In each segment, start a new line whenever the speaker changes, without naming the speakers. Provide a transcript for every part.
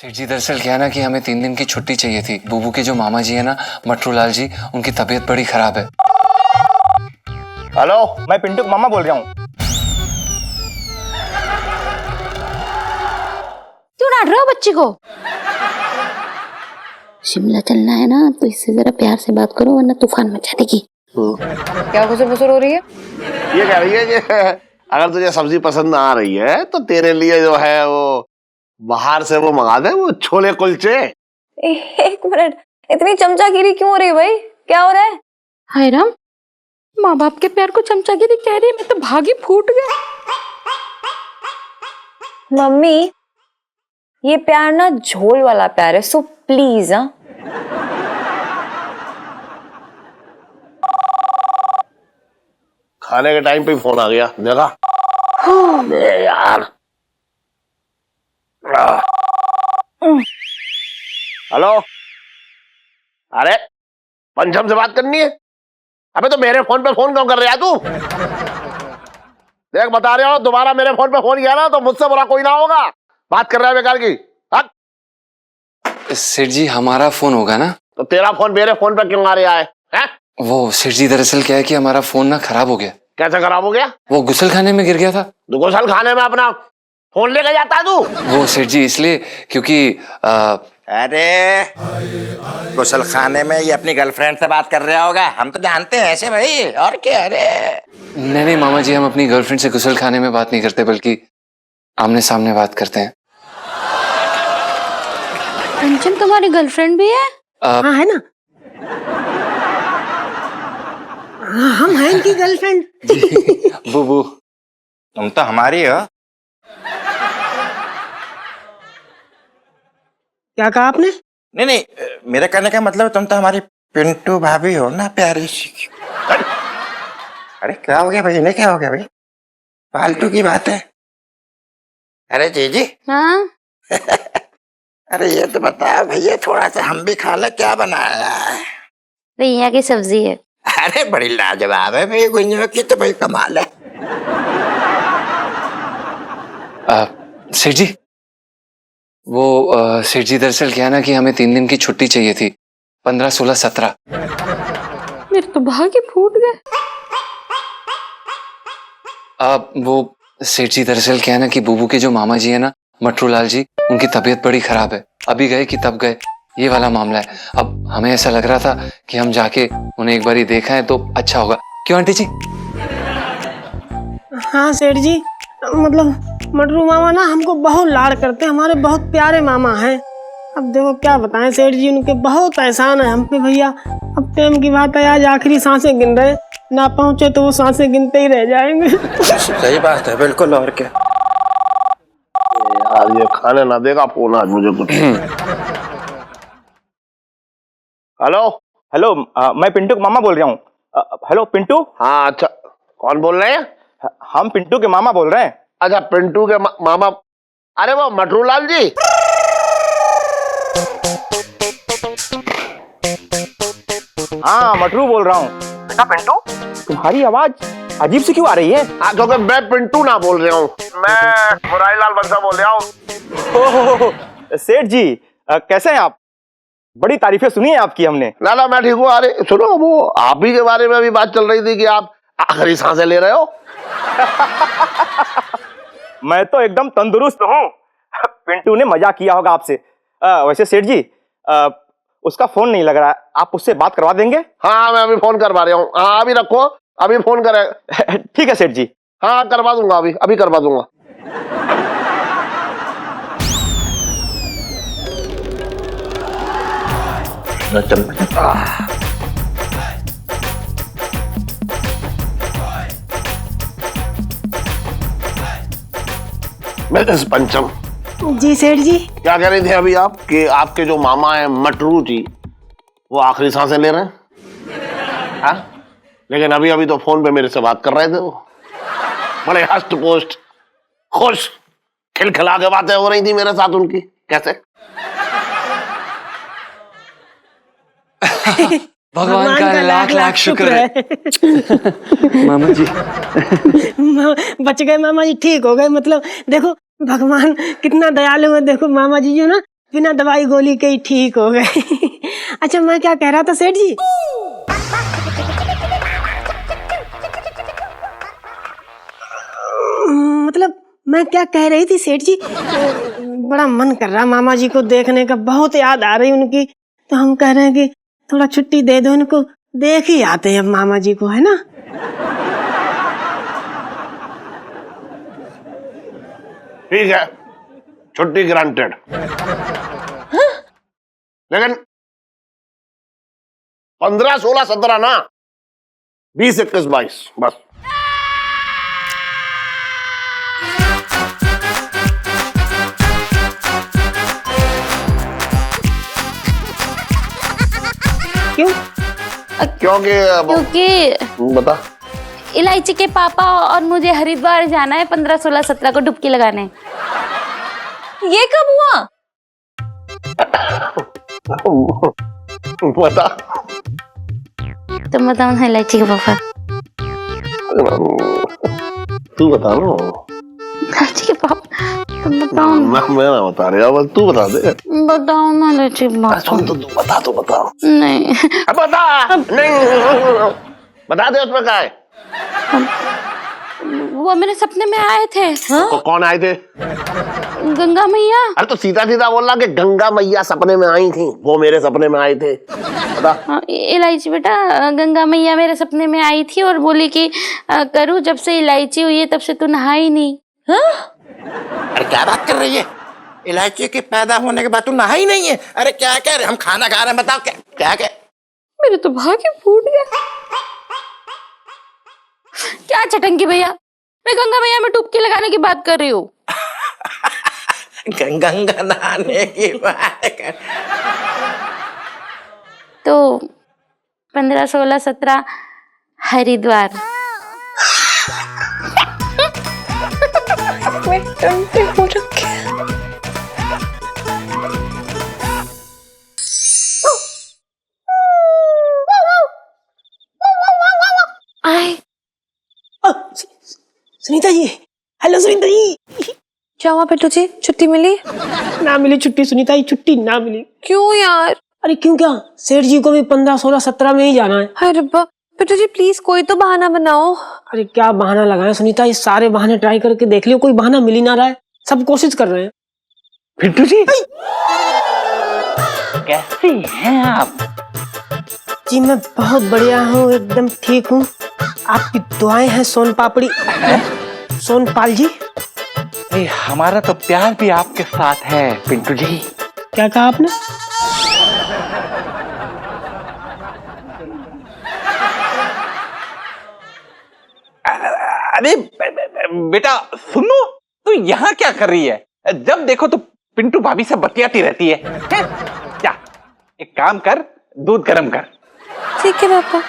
सेठ जी दरअसल क्या है ना कि हमें 3 दिन की छुट्टी चाहिए थी। बुबू के जो मामा जी है ना मटरू लाल जी, उनकी तबीयत बड़ी खराब है।
हेलो, मैं पिंटू का मामा बोल रहा हूँ।
क्यों डांट रहे हो बच्ची को? शिमला चलना है ना तो इससे जरा प्यार से बात करो वरना तूफान मचा देगी।
क्या खुसर फुसर हो रही है?
ये कह रही है कि अगर तुझे सब्जी पसंद आ रही है तो तेरे लिए जो है वो बाहर से वो मंगा दे, वो छोले कुलचे।
एक मिनट, इतनी चमचागिरी क्यों हो रही है भाई? क्या हो रहा है?
हाय राम, माँ बाप के प्यार को चमचागिरी कह रही है? मैं तो भागी फूट गया।
मम्मी, ये प्यार ना झोल वाला प्यार है, सो प्लीज। हाँ,
खाने के टाइम पे फोन आ गया, देखा? यार। हेलो, अरे पंचम से बात करनी है? अबे तो मेरे फोन पे फोन क्यों कर रहा है तू? देख बता रहा हूँ, दोबारा मेरे फोन पे फोन किया ना तो मुझसे बुरा कोई ना होगा। बात कर रहा है बेकार की।
सेठ जी हमारा फोन होगा ना?
तो तेरा फोन मेरे फोन पे क्यों आ रहा है?
वो सेठ जी दरअसल क्या है कि हमारा फोन ना खराब हो गया।
कैसे खराब हो गया?
वो गुसल खाने में गिर गया था।
तू गुसल खाने में अपना फोन लेके जाता है तू?
वो सेठ जी इसलिए क्योंकि
अरे गुसल खाने में ये अपनी गर्लफ्रेंड से बात कर रहा होगा, हम तो जानते हैं ऐसे भाई। और क्या? अरे
नहीं मामा जी, हम अपनी गर्लफ्रेंड से गुसल खाने में बात नहीं करते बल्कि आमने सामने बात करते हैं।
कंचन तुम्हारी गर्लफ्रेंड भी है?
हाँ है ना। हाँ, हम हैं इनकी गर्लफ्रेंड।
बुबू
तुम तो हमारी हो।
क्या कहा आपने?
नहीं, मेरे कहने का मतलब तुम तो हमारी पिंटू भाभी हो ना, प्यारी सी। अरे क्या हो गया भाई? इन्हें क्या हो गया भाई? फालतू की बात है। अरे जीजी।
हाँ
अरे ये तो बता भैया, थोड़ा सा हम भी खा ले। क्या बनाया है?
भैया की सब्जी है।
अरे बड़ी लाजवाब है भाई, गुंजो की तो भाई कमाल है।
सेठ जी वो सेठ जी दरअसल क्या है ना कि हमें 3 दिन की छुट्टी चाहिए थी, 15, 16, 17।
मेरे तो भागी फूट गए।
वो सेठ जी दरअसल क्या है ना कि बुबू के जो मामा जी है ना मटरू लाल जी, उनकी तबीयत बड़ी खराब है। अभी गए कि तब गए, ये वाला मामला है। अब हमें ऐसा लग रहा था कि हम जाके उन्हें एक बारी देखा है तो अच्छा होगा, क्यों आंटी जी?
हाँ सेठ जी, मतलब मटरू मामा ना हमको बहुत लाड करते हैं, हमारे बहुत प्यारे मामा हैं। अब देखो क्या बताएं सेठ जी, उनके बहुत एहसान है हम पे भैया। अब टाइम की बात है, आज आखिरी सांसें गिन रहे, ना पहुंचे तो वो सांसें गिनते ही रह जाएंगे।
सही बात है, बिल्कुल। और क्या
यार, ये खाने ना देगा फोन आज मुझे कुछ। हेलो,
मैं पिंटू का मामा बोल रहा हूँ। हेलो पिंटू।
हाँ अच्छा, कौन बोल रहे हैं?
हम पिंटू के मामा बोल रहे हैं।
अच्छा, पिंटू के मामा। अरे वो मटरू लाल जी।
हाँ मटरू बोल रहा हूँ। बेटा पिंटू, तुम्हारी आवाज अजीब सी क्यों आ रही है?
क्योंकि मैं पिंटू ना बोल रहा हूँ, मैं मुरारी लाल बंसा बोल रहा हूँ।
सेठ जी कैसे हैं आप? बड़ी तारीफें सुनी है आपकी हमने।
ना मैं ठीक हूँ। अरे सुनो, वो आप ही के बारे में अभी बात चल रही थी कि आप आखिरी सांसें ले रहे हो।
मैं तो एकदम तंदुरुस्त हूँ। पिंटू ने मजाक किया होगा आपसे। वैसे सेठ जी उसका फोन नहीं लग रहा है, आप उससे बात करवा देंगे?
हाँ मैं अभी फोन करवा रहा हूँ। हाँ अभी रखो, अभी फोन करे।
ठीक है सेठ जी।
हाँ करवा दूंगा, अभी करवा दूंगा। मिसेस पंचम।
जी सेठ जी।
क्या कह रहे थे अभी आप कि आपके जो मामा है मटरू जी, वो आखिरी सांसें ले रहे हैं? हाँ, लेकिन अभी तो फोन पे मेरे से बात कर रहे थे। वो बड़े हष्ट पोस्ट खुश खिलखिला के बातें हो रही थी मेरे साथ उनकी। कैसे?
भगवान का लाख लाख शुक्र है। मामा जी
बच गए मामा जी, ठीक हो गए। मतलब देखो भगवान कितना दयालु है। देखो मामा जी जो ना बिना दवाई गोली के ही ठीक हो गए। अच्छा मैं क्या कह रहा था सेठ जी, मतलब मैं क्या कह रही थी सेठ जी, बड़ा मन कर रहा मामा जी को देखने का, बहुत याद आ रही उनकी, तो हम कह रहे हैं कि थोड़ा छुट्टी दे दो उनको, देख ही आते हैं अब मामा जी को, है ना।
ठीक है, छुट्टी ग्रांटेड। लेकिन 15, 16, 17 ना, 20, 21, 22 बस।
क्यों?
क्योंकि
बता।
इलायची के पापा और मुझे हरिद्वार जाना है 15, 16, 17 को डुबकी लगाने।
ये कब हुआ?
बता।
तुम बताओ ना इलायची के पापा।
तू बता ना।
इलायची के पापा तुम बताओ ना।
मैं ना बता रहा, बस तू बता दे।
बताओ ना इलायची के पापा।
सुन तो तू बता।
नहीं
अब बता। नहीं बता दे, उसमें क्या है?
वो मेरे सपने में आए थे।
कौन आए थे?
गंगा मैया।
अरे तो सीधा सीधा बोलना कि गंगा मैया सपने में आई थी, वो मेरे सपने में आए थे। बता।
इलायची बेटा, गंगा मैया मेरे सपने में आई थी और बोली कि करूँ, जब से इलायची हुई है तब से तू नहाई नहीं।
अरे क्या बात कर रही है? इलायची के पैदा होने के बाद तू नहा ही नहीं है? अरे क्या कह रहे, हम खाना खा रहे हैं, बताओ क्या क्या?
मेरे तो भाग्य फूट गया। क्या चटंकी भैया, मैं गंगा मैया में डुबकी लगाने की बात कर रही हूँ।
गंगा नहाने की बात कर।
तो 15, 16, 17 हरिद्वार। आए
सुनीता जी, हेलो सुनीता जी।
क्या हुआ पिंटू जी, छुट्टी मिली?
ना मिली छुट्टी सुनीता जी, छुट्टी ना मिली।
क्यों यार?
अरे क्यों क्या, सेठ जी को भी 15, 16, 17 में ही जाना है।
अरे रब्बा, पिंटू जी प्लीज कोई तो बहाना बनाओ।
अरे क्या बहाना लगाए सुनीता जी, सारे बहाने ट्राई करके देख लियो, कोई बहाना मिल ही ना रहा है, सब कोशिश कर रहे हैं।
पिंटू जी कैसे हैं आप?
जी मैं बहुत बढ़िया हूँ, एकदम ठीक हूँ, आपकी दुआएं हैं सोन पापड़ी, सोनपाल जी।
अरे हमारा तो प्यार भी आपके साथ है पिंटू जी।
क्या कहा आपने?
अरे बेटा सुनो, तू यहाँ क्या कर रही है? जब देखो तो पिंटू भाभी से बतियाती रहती है। क्या एक काम कर, दूध गर्म कर।
ठीक है पापा।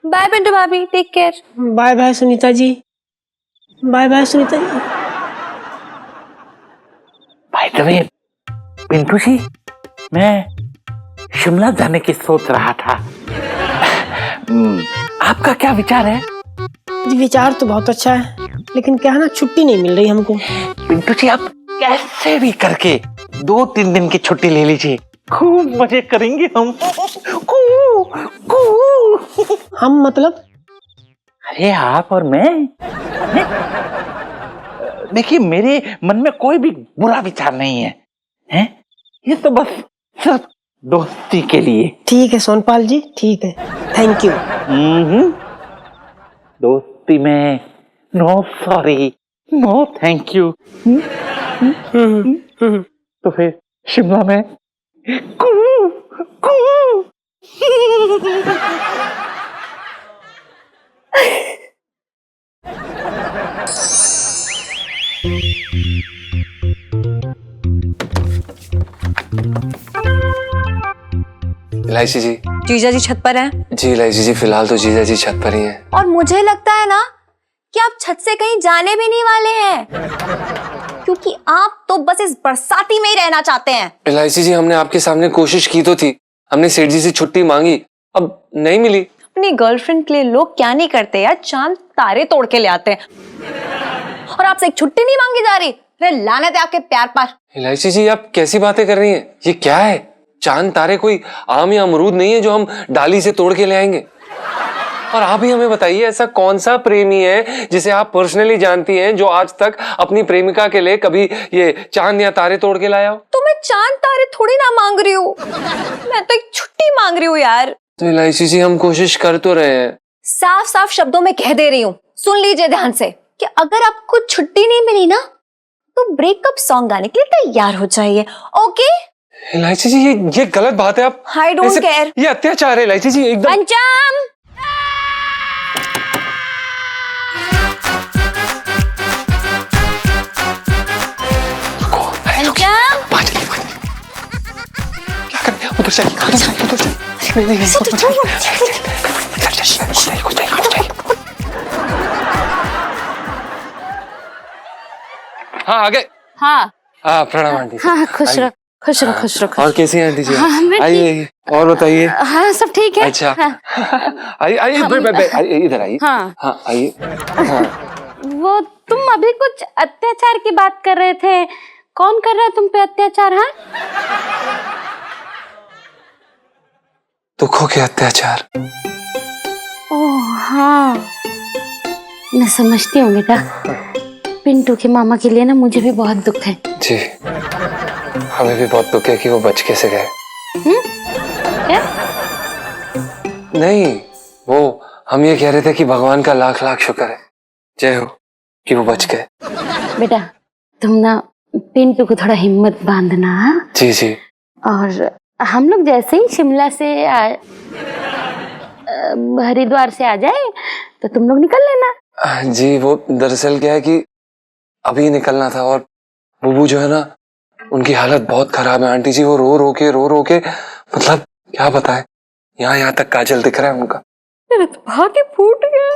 बाय पिंटू भाभी, take care.
Bye bye Sunita ji, bye bye Sunita ji.
भाई तभी पिंटू जी, मैं शिमला जाने की सोच रहा था। आपका क्या विचार है?
जी विचार तो बहुत अच्छा है, लेकिन क्या है ना, छुट्टी नहीं मिल रही हमको।
पिंटू जी आप कैसे भी करके 2-3 दिन की छुट्टी ले लीजिए, खूब मजे करेंगे हम।
हम मतलब?
अरे आप और मैं। देखिए मेरे मन में कोई भी बुरा विचार नहीं है, हैं? ये तो बस सिर्फ दोस्ती के लिए।
ठीक है सोनपाल जी, ठीक है, थैंक यू।
दोस्ती में no sorry, no thank you. तो फिर शिमला में
इलायची जी।
जीजा जी छत पर हैं।
जी इलायची जी, फिलहाल तो जीजा जी छत पर ही हैं।
और मुझे लगता है ना कि आप छत से कहीं जाने भी नहीं वाले हैं, क्योंकि आप तो बस इस बरसाती में ही रहना चाहते हैं।
इलायची जी, हमने आपके सामने कोशिश की तो थी, हमने सेठ जी से छुट्टी मांगी, अब नहीं मिली।
अपनी गर्लफ्रेंड के लिए लोग क्या नहीं करते यार, चांद तारे तोड़ के ले आते हैं। और आपसे एक छुट्टी नहीं मांगी जा रही? अरे लानत है आपके प्यार पर।
इलायची जी आप कैसी बातें कर रही हैं? ये क्या है? चांद तारे कोई आम या अमरूद नहीं है जो हम डाली से तोड़ के ले आएंगे। और आप ही हमें बताइए ऐसा कौन सा प्रेमी है जिसे आप पर्सनली जानती हैं जो आज तक अपनी प्रेमिका के लिए कभी ये चांद या तारे तोड़ के लाया हो?
तो मैं चांद तारे थोड़ी ना मांग रही हूँ, मैं तो एक छुट्टी मांग रही हूँ यार।
तो इलायची जी हम कोशिश कर तो रहे हैं।
साफ साफ शब्दों में कह दे रही हूँ, सुन लीजिए ध्यान से कि अगर आपको छुट्टी नहीं मिली ना तो ब्रेकअप सॉन्ग गाने के लिए तैयार हो जाइए। ओके
इलायची जी ये गलत बात है। आप
I don't care।
ये अत्याचार है इलायची जी एकदम।
पंचम
क्या कर रहे हैं? उधर चल, उधर चल, उधर चल। नहीं, उधर चल। कुछ नहीं। हाँ आ गए।
हाँ
हाँ प्रणाम आंटी जी।
हाँ, खुश रहो खुश रहो खुश रहो।
और कैसी हैं आंटी जी?
हाँ, मैं
आइए आइए और बताइए।
हाँ सब ठीक है।
अच्छा
हाँ,
आइए आइए आइए, इधर आइए।
हाँ
हाँ आइए। हाँ
वो तुम अभी कुछ अत्याचार की बात कर रहे थे, कौन कर रहा है तुम पे अत्याचार? हाँ
दुखों के अत्याचार।
ओह हाँ मैं समझती हूँ बेटा। पिंटू के मामा के लिए ना मुझे भी बहुत दुख है।
जी हमें भी बहुत दुख है कि वो बच कैसे गए।
क्या?
नहीं वो हम ये कह रहे थे कि भगवान का लाख लाख शुक्र है, जय हो कि वो बच गए।
बेटा तुम ना पिंटू को थोड़ा हिम्मत बांधना। हाँ?
जी जी।
और हम लोग जैसे ही शिमला से हरिद्वार से आ जाए तो तुम लोग निकल लेना।
जी वो दरअसल क्या है कि अभी निकलना था और बुबू जो है ना उनकी हालत बहुत खराब है आंटी जी। वो रो रो के मतलब क्या बताएं, यहाँ तक काजल दिख रहा है उनका।
मेरा तो भाग्य फूट गया।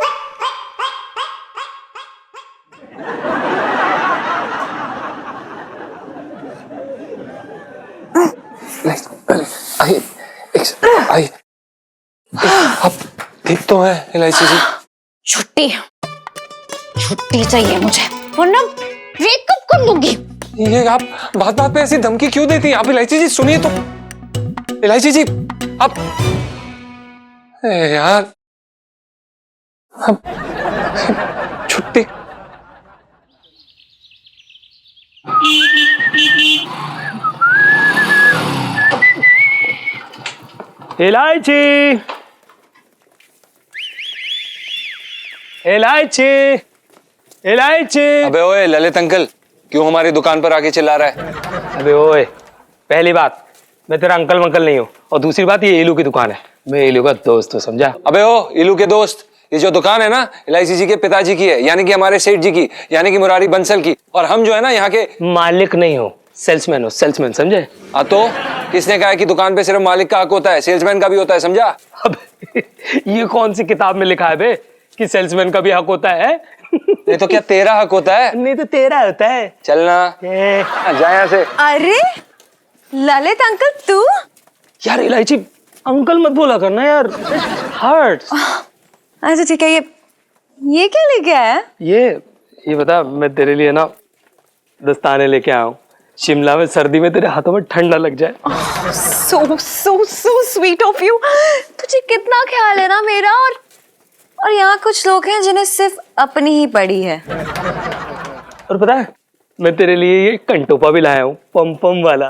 आइए आइए आप ठीक तो है इलायची जी?
छुट्टी चाहिए मुझे वरना ब्रेकअप कर लूंगी।
ये आप बात पे ऐसी धमकी क्यों देती हैं? आप इलायची जी सुनिए तो। इलायची जी आप यार छुट्टी।
इलायची इलायची इलायची।
अबे ओए ललित अंकल क्यों हमारी दुकान पर आके चिल्ला रहा है?
अबे ओए, पहली बात मैं तेरा अंकल वंकल नहीं हूँ, और दूसरी बात ये इलू की दुकान है, मैं इलू का दोस्त हूँ, समझा?
अबे ओ इलू के दोस्त, ये जो दुकान है ना इलायची जी के पिताजी की है, यानी कि हमारे सेठ जी की, यानी कि मुरारी बंसल की। और हम जो है ना यहाँ के
मालिक नहीं हो, सेल्समैन हो, सेल्समैन, समझे?
हाँ तो किसने कहा है कि दुकान पे सिर्फ मालिक का हक होता है, सेल्समैन का भी होता है, समझा?
अब ये कौन सी किताब में लिखा है बे कि सेल्समैन का भी हक होता है?
नहीं तो क्या तेरा हक होता है?
नहीं तो तेरा होता है।
चलना जा यहाँ से।
अरे ललित अंकल तू?
यार इलायची अंकल मत बोला करना यार, हर्ट्स।
अच्छा ठीक है, ये क्या लेके आया है?
ये बता, मैं तेरे लिए ना दस्ताने लेके आया हूँ, शिमला में सर्दी में तेरे हाथों में ठंडा लग जाए।
So sweet of you. तुझे कितना ख्याल है ना मेरा। और यहाँ कुछ लोग हैं जिन्हें सिर्फ अपनी ही पड़ी है।
और पता है मैं तेरे लिए ये कंटोपा भी लाया हूँ, पम पम वाला।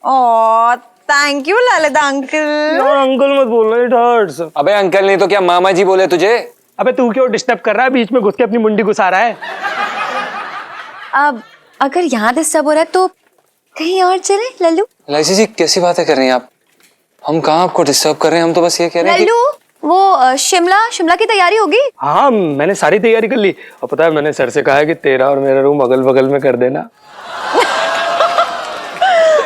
Oh thank you Lalit uncle.
यार अंकल मत बोलना, इट हर्ट्स।
अबे अंकल नहीं तो क्या मामा जी बोले तुझे?
अबे तू क्यों डिस्टर्ब कर रहा है, बीच में घुस के अपनी मुंडी घुसा रहा है।
अब अगर यहाँ डिस्टर्ब हो रहा है तो कहीं और चले लल्लू।
इलायची जी कैसी बातें कर रही हैं आप? हम कहाँ आपको डिस्टर्ब कर रहे हैं, हम तो बस ये कह रहे हैं कि
लल्लू वो शिमला की तैयारी होगी?
हाँ मैंने सारी तैयारी कर ली, और पता है मैंने सर से कहा है कि तेरा और मेरा रूम अगल बगल में कर देना।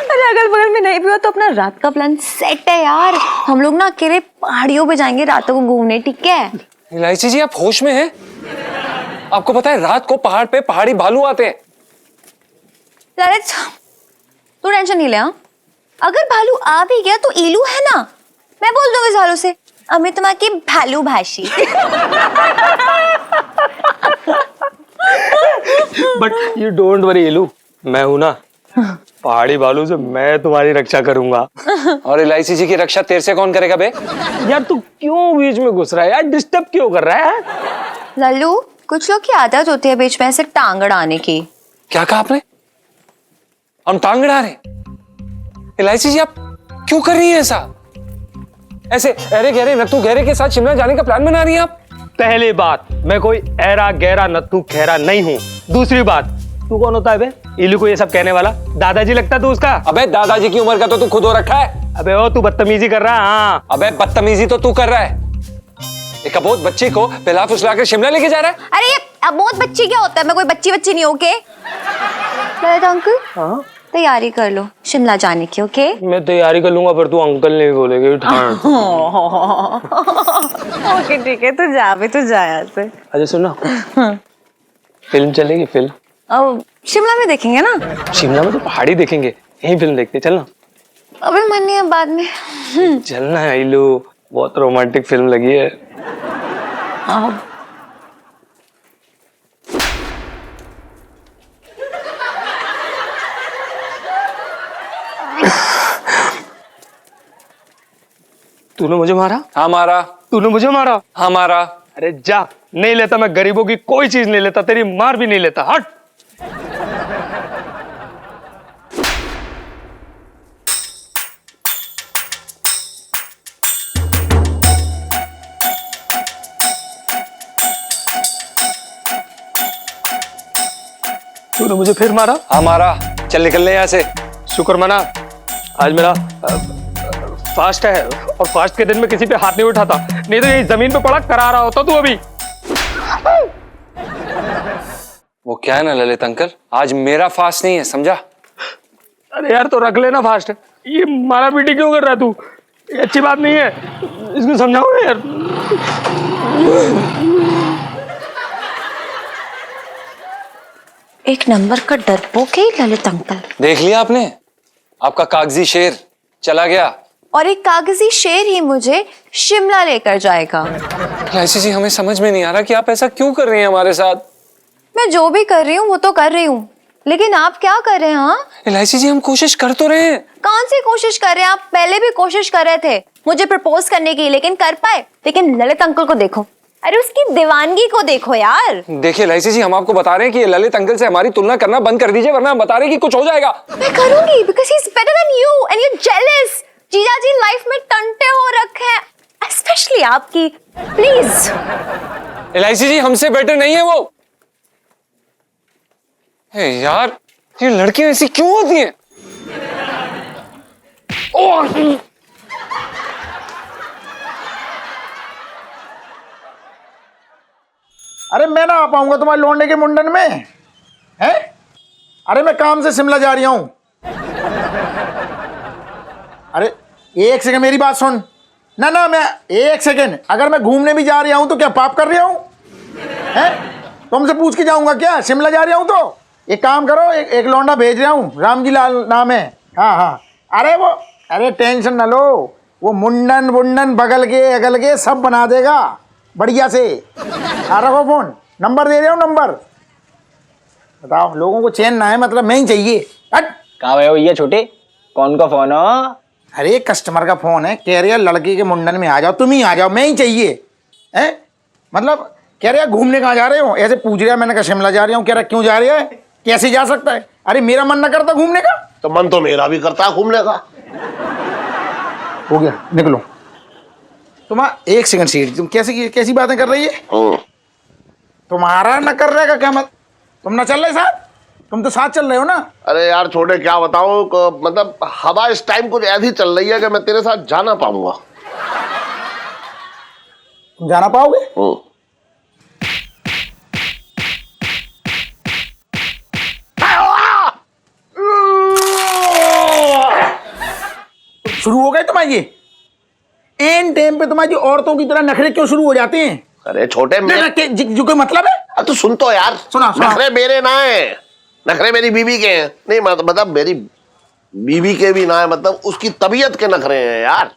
अरे अगल बगल में नहीं भी हो तो अपना रात का प्लान सेट है यार। हम लोग ना अकेले पहाड़ियों पे जाएंगे रातों को घूमने, ठीक है?
इलायची जी आप होश में हैं? आपको पता है रात को पहाड़ पे पहाड़ी भालू आते हैं।
ललित तू टेंशन नहीं ले। हाँ अगर भालू आ भी गया तो इलू है ना, मैं बोल दूंगी भालू से अमितमा की भालू भाषी।
बट यू डोंट वरी इलू, मैं हूं ना,
पहाड़ी भालू से मैं तुम्हारी रक्षा करूंगा।
और इलायची जी की रक्षा तेरे से कौन करेगा बे?
यार तू क्यों बीच में घुस रहा है यार, डिस्टर्ब क्यों कर रहा है?
लल्लू, कुछ लोग की आदत होती है बीच में ऐसे टांग अड़ाने की।
क्या कहा आपने? हम टांग अड़ा रहे? इलायची जी आप क्यों कर रही है ऐसा? ऐसे अरे गहरे नत्थू गहरे के साथ शिमला जाने का प्लान बना रही है आप?
पहली बात, मैं कोई ऐरा गहरा नत्थू खैरा नहीं हूँ। दूसरी बात, तू कौन होता है बे इलू को ये सब कहने वाला? दादाजी लगता तू उसका?
अबे दादाजी की उम्र का तो तू खुद हो रखा है।
अबे ओ तू बदतमीजी कर रहा है। हाँ
अबे बदतमीजी तो तू कर रहा है। एक अबोध बच्ची को पिला फुसला कर शिमला लेके जा रहा है।
अरे ये अबोध बच्ची क्या होता है? मैं कोई बच्ची नहीं ओके? ललित अंकल,
हाँ
तैयारी कर लो शिमला जाने की। ओके
मैं तैयारी कर लूंगा, पर तू अंकल नहीं बोलेगी।
ओके ठीक है, तू जा अभी, तू जा यहाँ से।
अच्छा सुनो, फिल्म चलेगी? फिल्म
अब शिमला में देखेंगे ना?
शिमला में तो पहाड़ी देखेंगे, यही फिल्म देखते चलना।
अभी मन नहीं है, बाद में।
चलना है इलू, बहुत रोमांटिक फिल्म लगी है। तूने मुझे मारा?
हाँ मारा।
तूने मुझे मारा?
हाँ मारा।
अरे जा, नहीं लेता मैं गरीबों की कोई चीज नहीं लेता, तेरी मार भी नहीं लेता। हट। तूने मुझे फिर मारा?
हाँ मारा। चल निकल ले यहाँ से।
शुक्र मना, आज मेरा फास्ट है, और फास्ट के दिन में किसी पे हाथ नहीं उठाता, नहीं तो यही जमीन पे पड़ा करा रहा होता तू अभी।
वो क्या है ना ललित अंकल, आज मेरा फास्ट नहीं है, समझा?
अरे यार तो रख लेना फास्ट, ये मारा पीटी क्यों कर रहा है तू? ये अच्छी बात नहीं है, इसको समझाओ ना यार।
एक नंबर का डरपोक है ललित अंकल।
देख लिया आपने? आपका कागजी शेर चला गया।
और एक कागजी शेर ही मुझे शिमला लेकर जाएगा।
इलायची जी हमें समझ में नहीं आ रहा कि आप ऐसा क्यों कर रही हैं हमारे साथ।
मैं जो भी कर रही हूँ वो तो कर रही हूँ, लेकिन आप क्या कर रहे हैं? हाँ
इलायची जी हम कोशिश कर तो रहे हैं।
कौन सी कोशिश कर रहे हैं? आप पहले भी कोशिश कर रहे थे मुझे प्रपोज करने की, लेकिन कर पाए? लेकिन ललित अंकल को देखो, अरे उसकी दीवानगी को देखो यार।
देखिए इलायची जी, हम आपको बता रहे हैं कि ये ललित अंकल से हमारी तुलना करना बंद कर दीजिए, वरना हम बता रहे हैं कि कुछ हो जाएगा।
मैं करूंगी, because he's better than you and you're jealous। जीजा जी लाइफ में टंटे हो रखे हैं, स्पेशली आपकी। प्लीज
इलायची जी हमसे बेटर नहीं है वो। हे यार, ये लड़कियां ऐसी क्यों होती हैं?
अरे मैं ना आ पाऊंगा तुम्हारे लौंडे के मुंडन में, हैं? अरे मैं काम से शिमला जा रही हूं। अरे एक सेकंड मेरी बात सुन। ना ना, मैं एक सेकंड, अगर मैं घूमने भी जा रहा हूं तो क्या पाप कर रहा हूं? हैं? तुमसे पूछ के जाऊंगा क्या? शिमला जा रहा हूं तो एक काम करो, एक लौंडा भेज रहा हूं, रामजी लाल नाम है। हाँ हाँ, अरे टेंशन ना लो, वो मुंडन वुंडन बगल के अगल के सब बना देगा बढ़िया से। आ रखो फोन, नंबर दे रहा हूँ, नंबर बताओ। लोगों को चैन ना है, मतलब मैं ही चाहिए। हट।
कहाँ गए भैया छोटे, कौन का फोन हो?
अरे कस्टमर का फोन है, कह रहा लड़की के मुंडन में आ जाओ, तुम ही आ जाओ, मैं ही चाहिए। हैं? मतलब कह रहा घूमने कहाँ जा रहे हो, ऐसे पूछ रहा। मैंने कहा शिमला जा रहा हूँ। कह रहा क्यों जा रहा है, कैसे जा सकता है? अरे मेरा मन ना करता घूमने का?
तो मन तो मेरा भी करता है घूमने का।
हो गया, निकलो। तुम्हारा एक सेकंड सीट, तुम कैसी बातें कर रही है? तुम्हारा न कर रहे का क्या मत? तुम ना चल रहे साथ? तुम तो साथ चल रहे हो ना?
अरे यार छोटे, क्या बताऊं, मतलब हवा इस टाइम कुछ ऐसी चल रही है कि मैं तेरे साथ जा ना पाऊंगा।
तुम जाना पाओगे? शुरू हो गए तुम्हारे ये एन टाइम पे? तुम्हारी औरतों की तरह नखरे क्यों शुरू हो जाते हैं?
अरे छोटे,
जो कोई मतलब है?
तू सुन तो यार।
सुना।
नखरे मेरे ना है, नखरे मेरी बीबी के हैं। नहीं मतलब मेरी बीबी के भी ना है, मतलब उसकी तबीयत के नखरे हैं यार।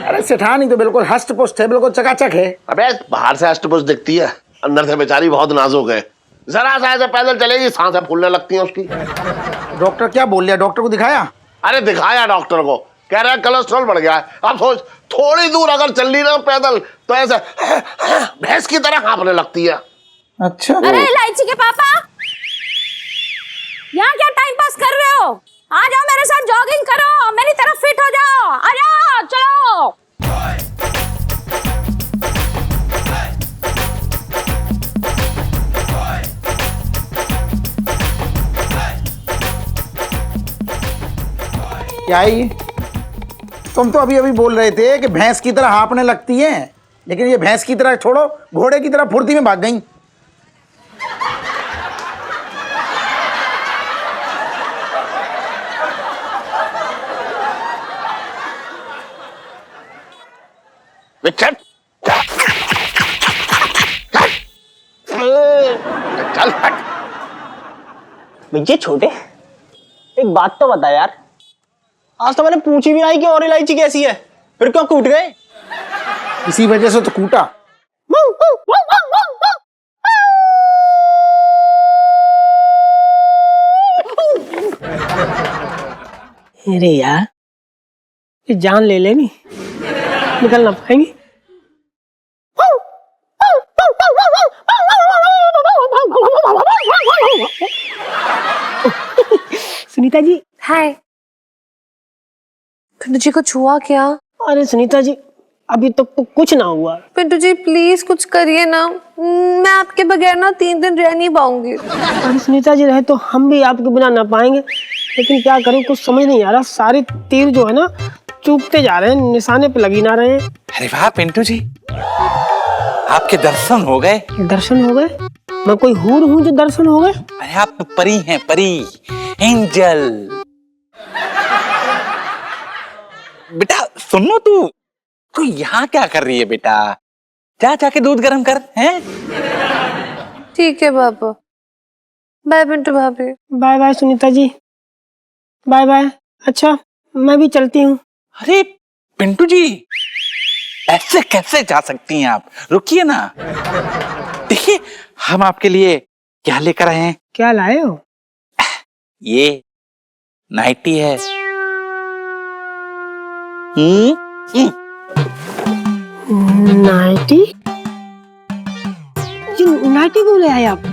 अरे सेठानी तो बिल्कुल हष्ट पुष्ट है, बिल्कुल चकाचक है।
अबे बाहर से हष्ट पुष्ट दिखती है, अंदर से बेचारी बहुत नाजुक है। जरा सा ऐसे पैदल चलेगी सांसें फूलने लगती हैं उसकी।
डॉक्टर क्या बोल लिया? डॉक्टर को दिखाया?
अरे दिखाया डॉक्टर को, कह रहा है कोलेस्ट्रॉल बढ़ गया है। अब सोच, थोड़ी दूर अगर चल ली ना पैदल तो ऐसे भैंस की तरह कांपने लगती है।
अच्छा।
अरे इलायची के पापा, यहाँ क्या टाइम पास कर रहे हो? आ जाओ मेरे साथ जॉगिंग करो, मेरी तरफ फिट हो जाओ, आ जाओ, चलो।
क्या है ये? तुम तो अभी अभी बोल रहे थे कि भैंस की तरह हाँफने लगती हैं, लेकिन ये भैंस की तरह छोड़ो, घोड़े की तरह फुर्ती में भाग गई।
चल चल हट।
भैया छोटे, एक बात तो बता यार, आज तो मैंने पूछी भी नहीं कि और इलायची कैसी है, फिर क्यों कूट गए?
इसी वजह से तो कूटा।
अरे यार, ये जान ले लेनी, निकल ना पाएंगी। सुनीता जी।
हाय। पिंटू जी कुछ हुआ क्या?
अरे सुनीता जी, अभी तक तो कुछ ना हुआ।
पिंटू जी प्लीज कुछ करिए ना, मैं आपके बगैर ना 3 दिन रह नहीं पाऊंगी।
अरे सुनीता जी, रहे तो हम भी आपके बिना ना पाएंगे, लेकिन क्या करूं, कुछ समझ नहीं आ रहा। सारे तीर जो है ना चूकते जा रहे हैं, निशाने पे लगी ना रहे हैं।
अरे वाह पिंटू जी, आपके दर्शन हो गए।
दर्शन हो गए? मैं कोई हूर हूँ जो दर्शन हो गए?
अरे आप तो परी हैं, परी, एंजल। बेटा सुनो, तू यहाँ क्या कर रही है बेटा? जा जाके दूध गर्म कर। हैं?
ठीक है पापा। बाय पिंटू भाभी।
Bye bye Sunita ji, bye bye. अच्छा मैं भी चलती हूँ।
अरे पिंटू जी, ऐसे कैसे जा सकती हैं आप? रुकिए ना, देखिए हम आपके लिए क्या लेकर आए हैं।
क्या लाए हो?
ये नाइटी है।
नाइटी? जी नाइटी क्यों ले आए आप?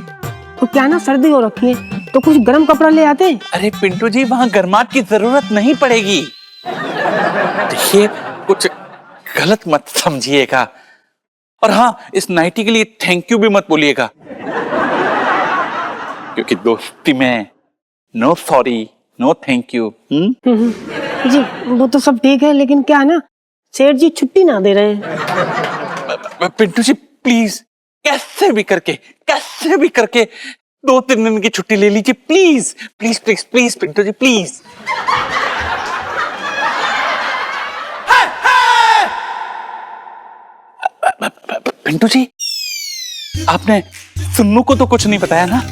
तो क्या ना सर्दी हो रखी है, तो कुछ गर्म कपड़ा ले आते।
अरे पिंटू जी, वहां गर्माहट की जरूरत नहीं पड़ेगी। देखिए कुछ गलत मत समझिएगा, और हाँ, इस नाइटी के लिए थैंक यू भी मत बोलिएगा, क्योंकि दोस्ती में no sorry no thank you.
जी वो तो सब ठीक है, लेकिन क्या है ना, सेठ जी छुट्टी ना दे रहे हैं।
पिंटू जी प्लीज, कैसे भी करके 2-3 दिन की छुट्टी ले लीजिए, please please please please Pintu ji please. Pintu ji, आपने सुन्नू को तो कुछ नहीं बताया ना?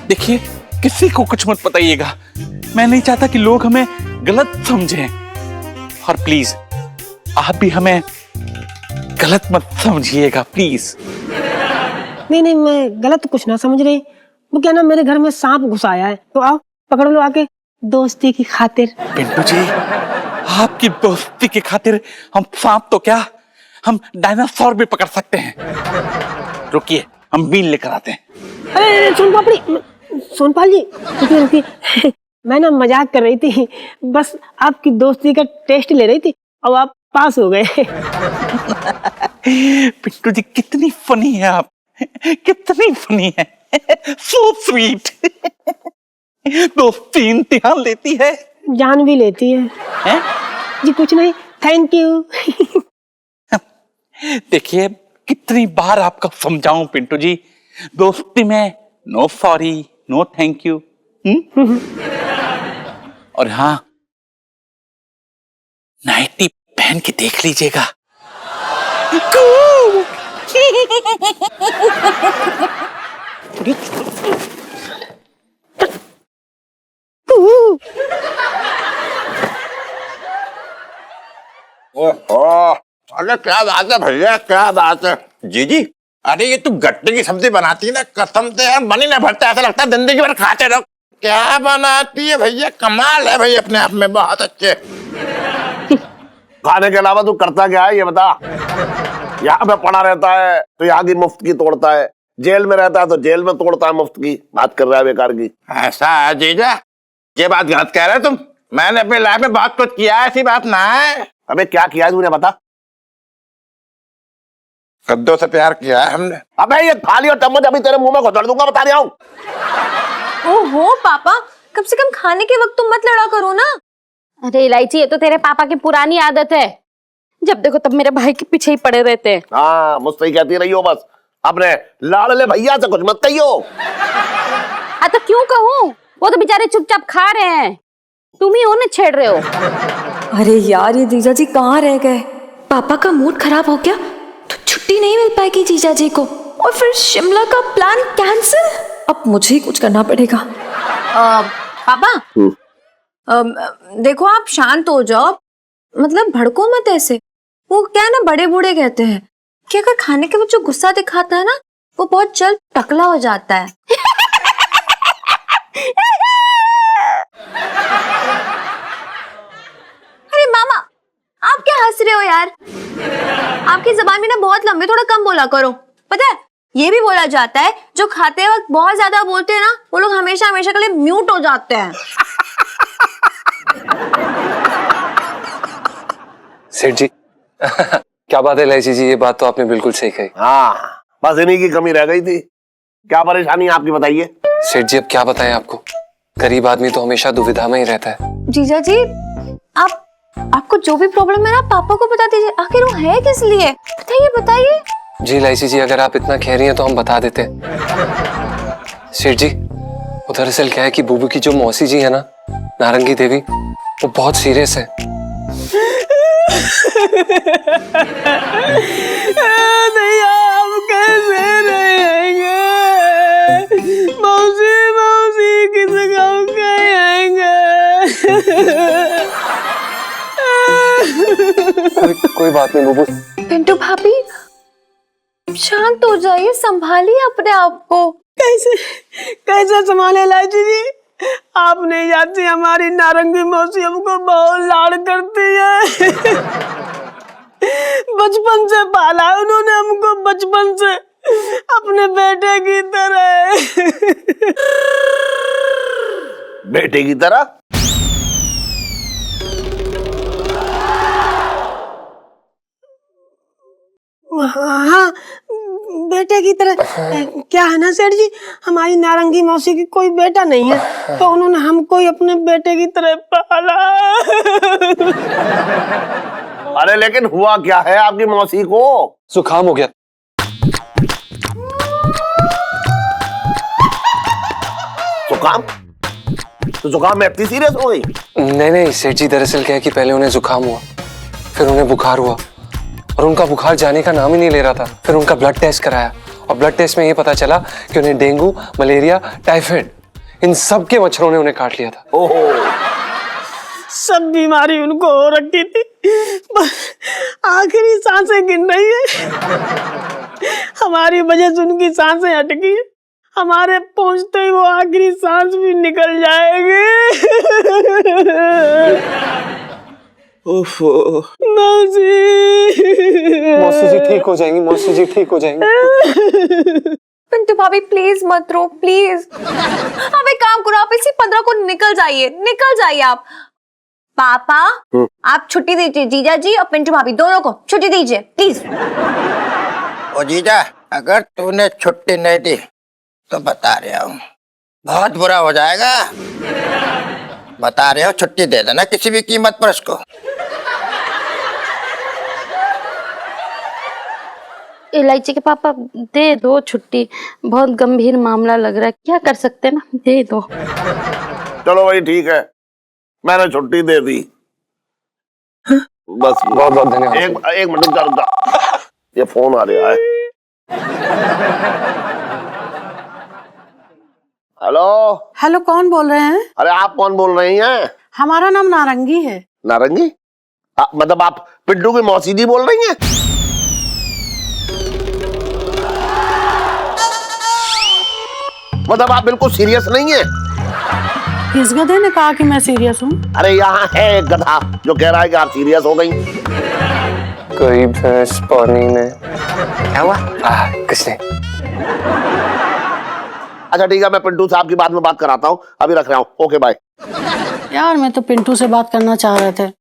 देखिए किसी को कुछ मत बताइएगा, मैं नहीं चाहता कि लोग हमें गलत समझें, और प्लीज आप भी हमें गलत मत समझिएगा प्लीज।
नहीं नहीं, मैं गलत कुछ ना समझ रही। वो क्या ना, मेरे घर में सांप घुस आया है, तो आओ पकड़ लो आके, दोस्ती की खातिर।
पिंटू जी, आपकी दोस्ती की खातिर हम सांप तो क्या, हम डायनासोर भी पकड़ सकते हैं। रुकिए, हम बीन लेकर आते हैं।
अरे सोनपाल जी, रुकिए रुकिए, मैं ना मजाक कर रही थी, बस आपकी दोस्ती का टेस्ट ले रही थी, और आप पास हो गए।
पिंटू जी कितनी फनी है आप, कितनी फनी है, सो स्वीट। दोस्ती इम्तिहान लेती है,
जान भी लेती है।
हैं?
जी कुछ नहीं, थैंक यू।
देखिए कितनी बार आपको समझाऊं पिंटू जी, दोस्ती में no sorry no thank you. और हाँ, नाइटी पहन के देख लीजिएगा।
अरे क्या बात है भैया, क्या बात है। जी जी, अरे ये तू गट्टे की सब्जी बनाती है ना, कसम से यार मन ही ना भरता, ऐसा लगता है जिंदगी भर खाते रहो। क्या बनाती है भैया, कमाल है भाई, अपने आप में बहुत अच्छे।
खाने के अलावा तू करता क्या है ये बता। यहाँ पे पड़ा रहता है तो यहाँ की मुफ्त की तोड़ता है, जेल में रहता है तो जेल में तोड़ता है मुफ्त की। बात कर रहा है बेकार की।
ऐसा है जीजा, ये बात गलत कह रहे हो तुम। मैंने अपनी लाइफ में बहुत कुछ किया है, ऐसी बात ना है।
अबे क्या किया है तूने बता।
कद्दू से प्यार किया है हमने।
अबे ये थाली और चम्मच अभी तेरे मुंह में घुसा दूंगा, बता रहा हूँ।
ओहो पापा, कम से कम खाने के वक्त तुम मत लड़ा करो ना।
अरे इलायची, ये तो तेरे पापा की पुरानी आदत है, जब देखो तब मेरे भाई के पीछे ही पड़े रहते हैं।
हाँ मुझसे ही कहती रही हो बस, अपने लाडले भैया से कुछ मत कहियो।
तो क्यों कहूँ, वो तो बेचारे चुपचाप खा रहे हैं, तुम ही उन्हें छेड़ रहे हो।
अरे यार, ये जीजा जी कहाँ रह गए? पापा का मूड खराब हो गया तो छुट्टी नहीं मिल पाएगी जीजा जी को, और फिर शिमला का प्लान कैंसिल। अब मुझे ही कुछ करना पड़ेगा।
पापा देखो आप शांत हो जाओ, मतलब भड़को मत ऐसे। वो क्या है ना, बड़े बूढ़े कहते हैं कि अगर खाने के वक्त जो गुस्सा दिखाता है ना, वो बहुत जल्द टकला हो जाता है। अरे मामा, आप क्या हंस रहे हो यार? आपकी जबान भी ना बहुत लंबी, थोड़ा कम बोला करो। पता है, ये भी बोला जाता है जो खाते वक्त बहुत ज्यादा बोलते हैं ना, वो लोग हमेशा हमेशा के लिए म्यूट हो जाते हैं।
सेठ जी क्या बात है इलायची जी, ये बात तो आपने बिल्कुल सही कही।
हाँ बस इन्हीं की कमी रह गई थी। क्या परेशानी है आपकी बताइए।
सेठ जी अब क्या बताएं आपको, गरीब आदमी तो हमेशा दुविधा में ही रहता है।
जीजा जी, आपको जो भी प्रॉब्लम है ना, पापा को बता दीजिए। आखिर वो है किस लिए, बताइए बताइए।
जी इलायची जी, अगर आप इतना कह रही हैं तो हम बता देते हैं। सेठ जी, वो दरअसल क्या है कि बुबू की जो मौसी जी है ना, नारंगी देवी, वो बहुत सीरियस है।
भैया हम कैसे रहेंगे? मौसी मौसी किस गाँव कहेंगे?
कोई बात नहीं बुबू।
पिंटू भाभी शांत हो जाइए, संभालिए अपने आप को।
कैसे कैसे संभाले इलायची जी? आप नहीं जानती, हमारी नारंगी मौसी हमको बहुत लाड़ करती है। बचपन से पाला है उन्होंने हमको, बचपन से अपने बेटे की तरह।
बेटे की तरह?
हाँ बेटे की तरह। क्या है ना सेठ जी, हमारी नारंगी मौसी की कोई बेटा नहीं है, तो उन्होंने हमको ही अपने बेटे की तरह पाला।
अरे लेकिन हुआ क्या है आपकी मौसी को?
जुकाम हो गया।
जुकाम? तो जुकाम में इतनी सीरियस हो गई?
नहीं सेठ जी, दरअसल क्या है कि पहले उन्हें जुकाम हुआ, फिर उन्हें बुखार हुआ, और उनका बुखार जाने का नाम ही नहीं ले रहा था। फिर उनका ब्लड टेस्ट कराया, और ब्लड टेस्ट में ये पता चला कि उन्हें डेंगू, मलेरिया, टाइफाइड, इन सब के मच्छरों ने उन्हें काट लिया था।
ओहो,
सब बीमारी उनको हो रखी थी, बस आखिरी सांसें गिन रही है। हमारी वजह से उनकी सांसें अटकी है, हमारे पहुंचते ही वो आखिरी सांस भी निकल जाएगी। मौसी
जी ठीक हो जाएंगी, मौसी जी ठीक हो जाएंगी।
पिंटू भाभी प्लीज मत रो, प्लीज। आप एक काम करो, आप इसी 15 को निकल जाइए आप। पापा आप छुट्टी दीजिए जीजा जी और पिंटू भाभी दोनों को छुट्टी दीजिए प्लीज।
ओ जीजा, अगर तूने छुट्टी नहीं दी तो बता रहा हूँ बहुत बुरा हो जाएगा। बता रहे हो, छुट्टी दे देना किसी भी कीमत पर उसको।
इलायची के पापा दे दो छुट्टी, बहुत गंभीर मामला लग रहा है, क्या कर सकते हैं ना, दे दो।
चलो भाई ठीक है, मैंने छुट्टी दे दी। बस
बहुत बहुत धन्यवाद।
एक मिनट रुक जा, ये फोन आ रहा है। हेलो
हेलो, कौन बोल रहे हैं?
अरे आप कौन बोल रही हैं?
हमारा नाम नारंगी है।
नारंगी? मतलब आप पिंटू की मौसी जी बोल रही हैं? मतलब आप बिल्कुल सीरियस नहीं है?
किस गधे ने कहा कि मैं सीरियस हूँ?
अरे यहाँ है एक गधा जो कह रहा है कि आप सीरियस हो गई।
कोई भैंस पानी में।
क्या हुआ?
कुछ नहीं।
अच्छा ठीक है, मैं पिंटू साहब की बाद में बात कराता हूँ, अभी रख रहा हूँ। Okay bye.
यार मैं तो पिंटू से बात करना चाह रहे थे।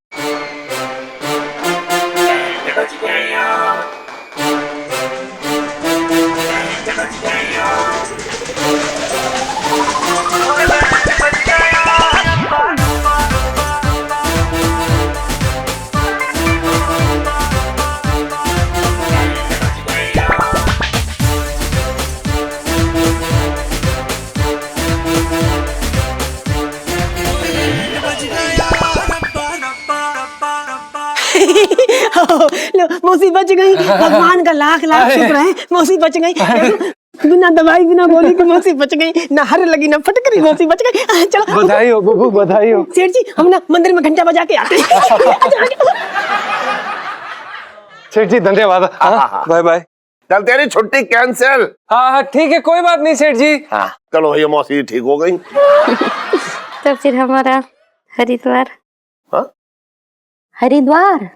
लो मौसी बच गई, भगवान का लाख लाख शुक्र है, मौसी बच गई। बिना दवाई बिना गोली की मौसी बच गई, ना हर लगी ना फटकरी, मौसी बच गई। चलो
बधाई हो बुबू, बधाई हो।
सेठ जी हम ना मंदिर में घंटा बजा के आते हैं।
सेठ जी धन्यवाद। Bye bye.
चल तेरी छुट्टी कैंसिल।
हाँ ठीक है, कोई बात नहीं सेठ जी।
हाँ चलो भैया, मौसी ठीक हो गई।
तो फिर हमारा हरिद्वार।
हाँ?
हरिद्वार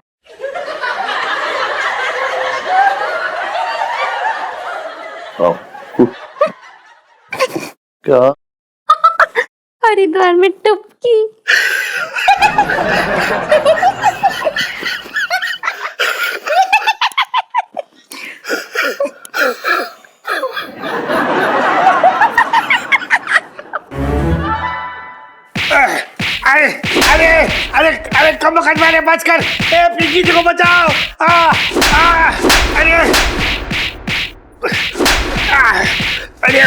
क्या?
हरिद्वार में टुपकी।
अरे अरे अरे अरे कम वक्त मैंने बचकर, पिंकी जी को बचाओ। अरे अरे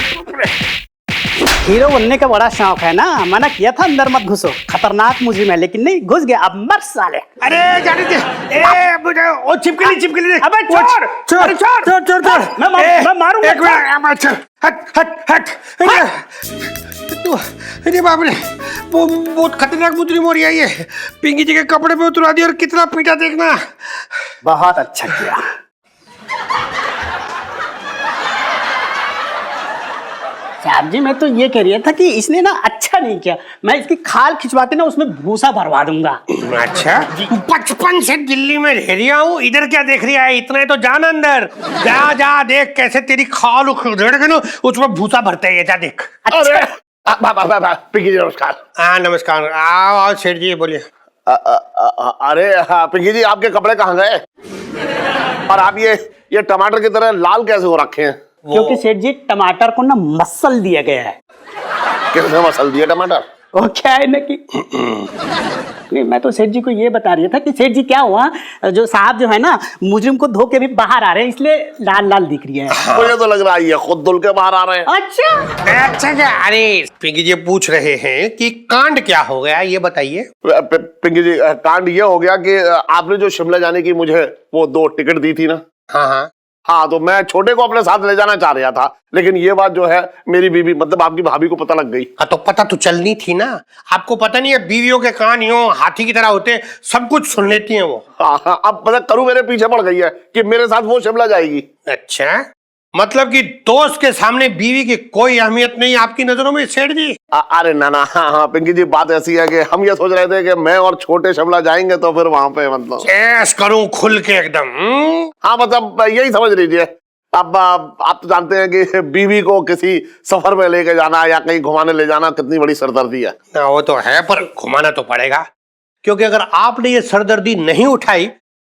हीरो बनने का बड़ा शौक है ना, मना किया था अंदर मत घुसो, खतरनाक मुझरिम है, लेकिन नहीं घुस गया, अब मर साले।
अरे जाने दे, मुझे वो चिपकली।
अबे छोड़ छोड़ छोड़ छोड़ छोड़, मैं मारूंगा।
एक मिनट, हट हट हट। अरे बाप रे, वो बहुत खतरनाक मुजरिम हो रही है ये। पिंकी जी के कपड़े पे उतरा दिया और कितना पीटा देखना।
बहुत अच्छा किया। साहब जी मैं तो ये कह रहा था कि इसने ना अच्छा नहीं किया, मैं इसकी खाल खिंचवाते ना उसमें भूसा भरवा दूंगा।
अच्छा, 55 से दिल्ली में रह रहा हूँ, इधर क्या देख रहा है? इतना तो जान अंदर जा, जा देख कैसे तेरी खाल उधेड़ के ना उसमें भूसा भरते है, जा देख।
अच्छा।
पिंकी जी नमस्कार। हाँ नमस्कार, आओ सेठ जी बोलिए। अरे पिंकी जी आपके कपड़े कहाँ गए? और आप ये टमाटर की तरह लाल कैसे हो रखे हैं?
क्योंकि सेठ जी टमाटर को ना मसल दिया गया है।
कैसे मसल दिया टमाटर?
वो क्या है ना कि नहीं, मैं तो सेठ जी को ये बता रही था कि सेठ जी क्या हुआ, जो साहब जो है ना मुजरिम को धो के भी बाहर आ रहे हैं, इसलिए लाल लाल दिख रही है।
मुझे तो लग रहा है ये खुद धुल के बाहर आ रहे हैं।
अच्छा
क्या? अरे पिंकी जी पूछ रहे हैं कि कांड क्या हो गया, ये बताइए। पिंकी जी कांड ये हो गया कि आपने जो शिमला जाने की मुझे वो 2 टिकट दी थी ना। हाँ तो मैं छोटे को अपने साथ ले जाना चाह रहा था, लेकिन ये बात जो है मेरी बीवी मतलब आपकी भाभी को पता लग गई।
तो पता तो चलनी थी ना, आपको पता नहीं है बीवियों के कान यूं हाथी की तरह होते, सब कुछ सुन लेती हैं वो।
हाँ, अब पता करूँ मेरे पीछे पड़ गई है कि मेरे साथ वो शिमला जाएगी।
अच्छा, मतलब कि दोस्त के सामने बीवी की कोई अहमियत नहीं आपकी नजरों में सेठ जी?
अरे ना हाँ पिंकी जी बात ऐसी है कि हम ये सोच रहे थे कि मैं और छोटे शिमला जाएंगे तो फिर वहां पे मतलब
ऐश करूं खुल के एकदम।
हाँ मतलब यही समझ लीजिए। अब आप तो जानते हैं कि बीवी को किसी सफर में लेके जाना या कहीं घुमाने ले जाना कितनी बड़ी सरदर्दी है।
वो तो है, पर घुमाना तो पड़ेगा, क्योंकि अगर आपने ये सरदर्दी नहीं उठाई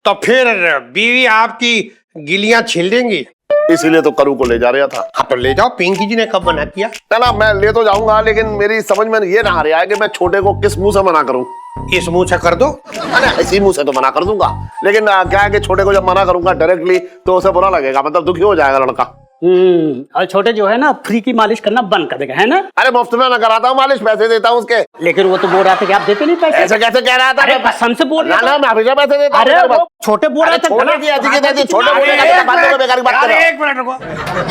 तो फिर बीवी आपकी गिलियां छील देंगी।
इसीलिए तो करू को ले जा रहा था।
हाँ तो ले जाओ, पिंकी जी ने कब मना किया?
ना मैं ले तो जाऊंगा, लेकिन मेरी समझ में ये ना आ रहा है कि मैं छोटे को किस मुंह से मना करूं।
इस मुंह से कर दो?
अरे इसी मुंह से तो मना कर दूंगा, लेकिन क्या है कि छोटे को जब मना करूंगा डायरेक्टली तो उसे बुरा लगेगा, मतलब दुखी हो जाएगा लड़का।
और छोटे जो है ना फ्री की मालिश करना बंद कर देगा, है ना?
अरे मुफ्त में ना कराता हूँ मालिश, पैसे देता हूँ उसके।
लेकिन वो तो बोल रहा था कि आप देते नहीं पैसे।
ऐसे कैसे कह रहा था?
अरे कसम से बोल रहा था।
मैं हमेशा पैसे देता हूँ।
अरे वो छोटे बोल रहा था।
एक मिनट रुको,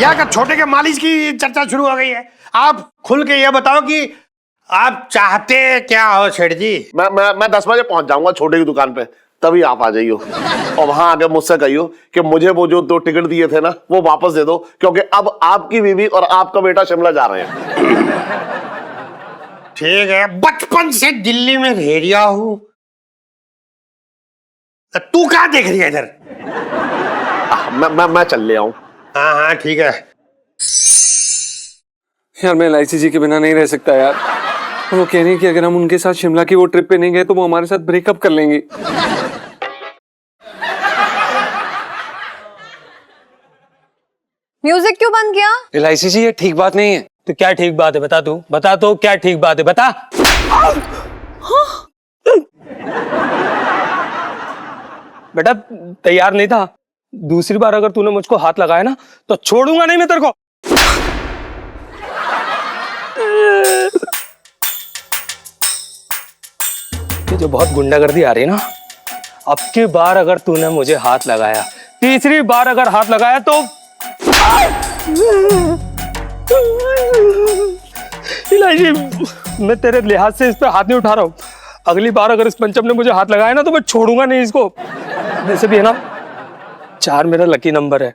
यहाँ का छोटे के मालिश की चर्चा शुरू हो गई है। आप खुल के ये बताओ कि आप चाहते क्या हो सेठ जी?
मैं 10 बजे पहुंच जाऊंगा छोटे की दुकान पे, तभी आप आ जाइयो और वहां आके मुझसे कहियो कि मुझे वो जो 2 टिकट दिए थे ना वो वापस दे दो, क्योंकि अब आपकी बीवी और आपका बेटा शिमला जा रहे हैं।
ठीक है, बचपन से दिल्ली में रह रहा हूं। तू क्या देख रही है इधर?
मैं चल ले आऊं।
हाँ हाँ ठीक है।
यार मैं एलआईसी जी के बिना नहीं रह सकता यार। वो कह रही है कि अगर हम उनके साथ शिमला की वो ट्रिप पे नहीं गए तो वो हमारे साथ ब्रेकअप कर लेंगी।
म्यूजिक क्यों बंद किया?
एलआईसी जी ये ठीक बात नहीं है।
तो क्या ठीक बात है, बता तू, बता तो क्या ठीक बात है, बता। बेटा तैयार नहीं था, दूसरी बार अगर तूने मुझको हाथ लगाया ना तो छोड़ूंगा नहीं मैं तेरे को। ये जो बहुत गुंडागर्दी आ रही है ना, अब की बार अगर तूने मुझे हाथ लगाया, तीसरी बार अगर हाथ लगाया तो इलाही, मैं तेरे लिहाज से इस पे हाथ नहीं उठा रहा हूँ। अगली बार अगर इस पंचम ने मुझे हाथ लगाया ना तो मैं छोड़ूंगा नहीं इसको। वैसे भी है ना, 4 मेरा लकी नंबर है।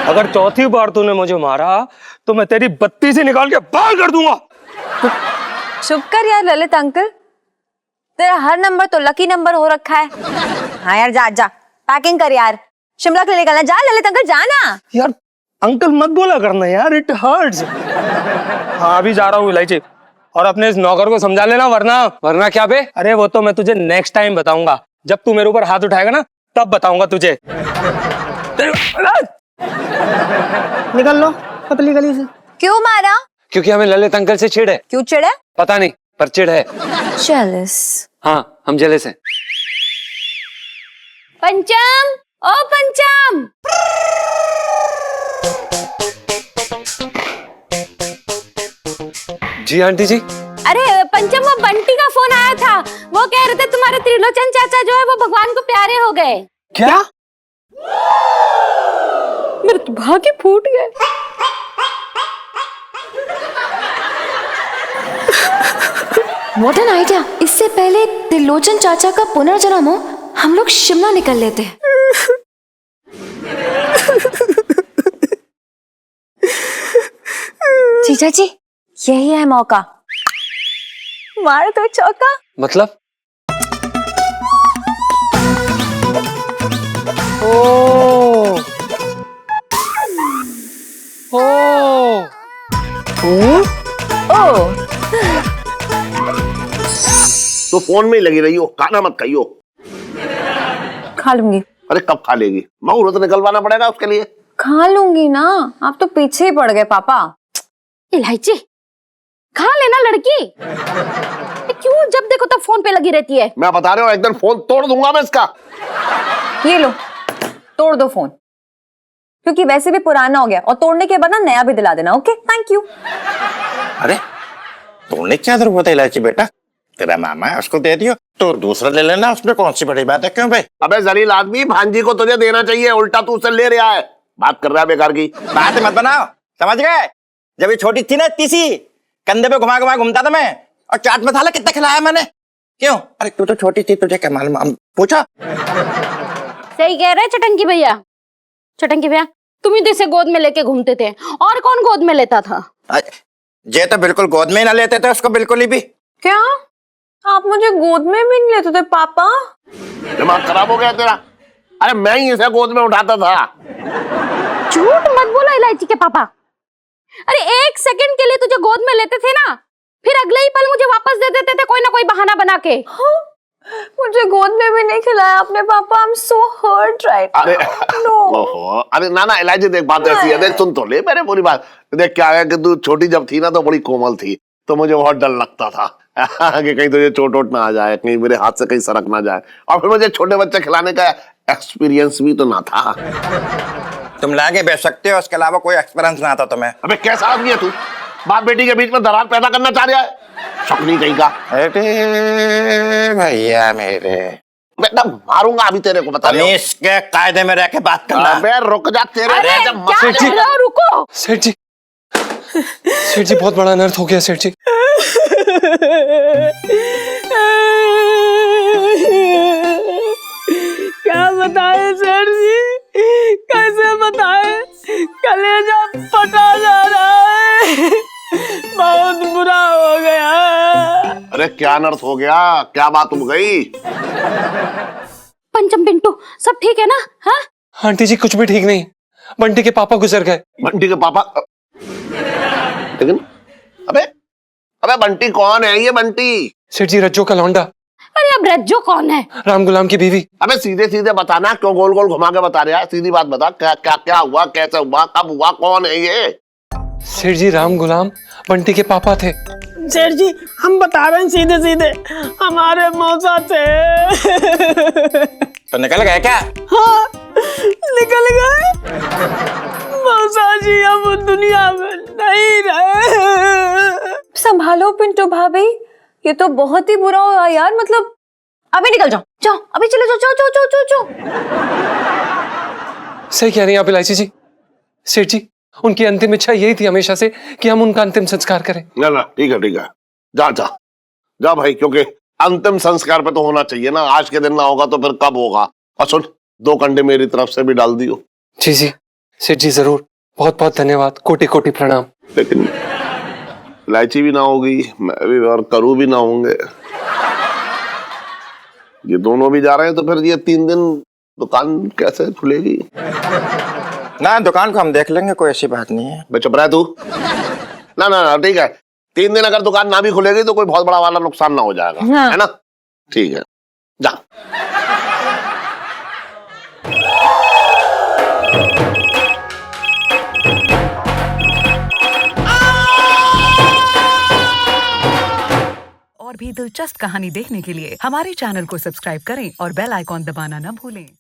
अगर चौथी बार तूने मुझे मारा तो मैं तेरी बत्ती से निकाल के बाहर कर दूंगा।
चुप कर यार ललित अंकल, तेरा हर नंबर तो लकी नंबर हो रखा है। हाँ यार जा जा, पैकिंग कर यार, शिमला के लिए निकलना। जा ललित अंकल जाना।
यार अंकल मत बोला करना यार, इट हर्ट्स। हाँ अभी जा रहा हूँ इलायची, और अपने इस नौकर को समझा लेना, वरना क्या बे? अरे वो तो मैं तुझे नेक्स्ट टाइम बताऊंगा, जब तू मेरे ऊपर हाथ उठाएगा ना तब बताऊंगा तुझे।
निकल लो पतली गली से।
क्यों मारा?
क्योंकि हमें ललित अंकल से चिढ़ है।
क्यों चिढ़े?
पता नहीं पर चिढ़ है।
जेलस।
हाँ हम जेलस हैं।
पंचम, ओ पंचम।
जी आंटी जी।
अरे पंचम, वो बंटी का फोन आया था, वो कह रहे थे तुम्हारे त्रिलोचन चाचा जो है वो भगवान को प्यारे हो गए।
क्या?
मेरे तो भाग्य फूट गए।
What an idea. इससे पहले त्रिलोचन चाचा का पुनर्जन्म हो, हम लोग शिमला निकल लेते हैं।
जीजा जी यही है मौका, मार दो चौका।
मतलब?
ओ
तो फोन में ही लगी रही हो, खाना मत खाइयो।
खा लूंगी।
अरे कब खा लेगी? मुहूर्त निकलवाना पड़ेगा उसके लिए।
खा लूंगी ना, आप तो पीछे ही पड़ गए पापा।
इलायची खा लेना लड़की। ये क्यों जब देखो तब फोन पे लगी रहती है?
मैं बता रहा हूँ, एक दिन फोन तोड़ दूंगा मैं इसका।
ये लो तोड़ दो फोन, क्योंकि वैसे भी पुराना हो गया, और तोड़ने के बाद ना नया भी दिला देना। Okay thank you.
अरे तोड़ने क्या जरूरत है इलायची बेटा, तेरा मामा है उसको दे दियो, तो दूसरा ले लेना, उसमें कौन सी बड़ी बात है। क्यों भाई?
अबे जलील आदमी, भांजी को तुझे देना चाहिए, उल्टा तू उससे ले रहा है। बात कर रहा है बेकार की।
बात मत बनाओ, समझ गए? जब ये छोटी थी ना तीसी, कंधे पे घुमा घुमा घूमता था मैं, और चाट मसाला कितना खिलाया मैंने। क्यों? अरे तू तो छोटी थी, तुझे क्या मालूम? पूछा।
सही कह रहे चटंकी भैया। चटंकी भैया तुम ही तो इसे गोद में लेके घूमते थे, और कौन गोद में लेता था?
ये तो बिल्कुल गोद में ही ना लेते थे उसको, बिल्कुल ही भी।
क्या आप मुझे गोद में भी नहीं लेते थे पापा?
दिमाग खराब हो गया तेरा? अरे मैं ही इसे गोद में उठाता था।
झूठ मत बोलो इलायची के पापा। अरे 1 सेकंड के लिए तुझे गोद में लेते थे ना, फिर अगले ही पल मुझे वापस दे देते थे कोई ना कोई बहाना बना के।
हाँ? मुझे गोद में भी नहीं खिलाया आपने पापा। I am so hurt right
अरे
नो।
ओहो, अरे ना इलायची देख, बात ऐसी है, देख सुन तो ले मेरे पूरी बात। देख क्या है कि तू छोटी जब थी ना तो बड़ी कोमल थी, तो मुझे बहुत डर लगता था कि कहीं तुझे चोट वोट ना आ जाए, कहीं मेरे हाथ से कहीं सरक ना जाए, और फिर मुझे छोटे बच्चे खिलाने का एक्सपीरियंस भी तो ना था।
तुम लाके बेच सकते हो, उसके अलावा कोई एक्सपीरियंस ना आता तुम्हें।
अबे कैसा आदमी है तू, बाप बेटी के बीच में दरार पैदा करना चाह रहा है, शकुनी कहीं का।
अरे भैया मेरे,
बेटा मारूंगा अभी तेरे को, बता रहा हूं।
इसके कायदे में रह के बात करना।
अबे रुक जा, तेरे
अरे
जब
क्या कर रहे हो? रुको।
सेठ जी बहुत बड़ा अनर्थ हो गया सेठ जी।
क्या बताए सर जी, कैसे बताए? कलेजा फटा जा रहा है, बहुत बुरा हो गया।
अरे क्या अनर्थ हो गया, क्या बात हो गई?
पंचम पिंटू सब ठीक है ना? हाँ
आंटी जी कुछ भी ठीक नहीं, बंटी के पापा गुजर गए।
बंटी के पापा? लेकिन अबे अबे बंटी कौन है ये बंटी?
सेठ जी रज्जो का लौंडा।
अरे अब रज्जो कौन है?
राम गुलाम की बीवी।
अबे सीधे सीधे बताना, क्यों गोल गोल घुमा के बता रहा है? सीधी बात बता, क्या क्या क्या हुआ, कैसे हुआ, कब हुआ, कौन है ये?
सेठ जी राम गुलाम बंटी के पापा थे।
सेठ जी हम बता रहे हैं सीधे सीधे, हमारे मौसा थे।
तो निकल गए क्या?
हाँ निकल गए मौसा जी, अब दुनिया में नहीं रहे।
संभालो पिंटू भाभी, ये तो बहुत ही बुरा हुआ यार। मतलब
अभी निकल जाओ, जाओ अभी चले जाओ, जाओ जाओ जाओ जाओ।
सही कह रही हैं आप इलायची जी। सेठ जी उनकी अंतिम इच्छा यही थी हमेशा से कि हम उनका अंतिम संस्कार करें।
ना ना ठीक है ठीक है, जा जा जा भाई, क्योंकि अंतिम संस्कार पे तो होना चाहिए ना। आज के दिन ना होगा तो फिर कब होगा? और सुन, 2 कंडे मेरी तरफ से भी डाल दियो।
जी जी सेठ जी जरूर, बहुत बहुत धन्यवाद, कोटि कोटि प्रणाम।
लेकिन इलायची भी ना होगी, मैं भी और करू भी ना होंगे, ये दोनों भी जा रहे हैं, तो फिर ये 3 दिन दुकान कैसे खुलेगी?
ना दुकान को हम देख लेंगे, कोई ऐसी बात नहीं है।
बे चुप रह तू। ना ना ना ठीक है, 3 दिन अगर दुकान ना भी खुलेगी तो कोई बहुत बड़ा वाला नुकसान ना हो जाएगा।
हाँ।
है ना? ठीक है जा।
और भी दिलचस्प कहानी देखने के लिए हमारे चैनल को सब्सक्राइब करें और बेल आइकॉन दबाना न भूलें।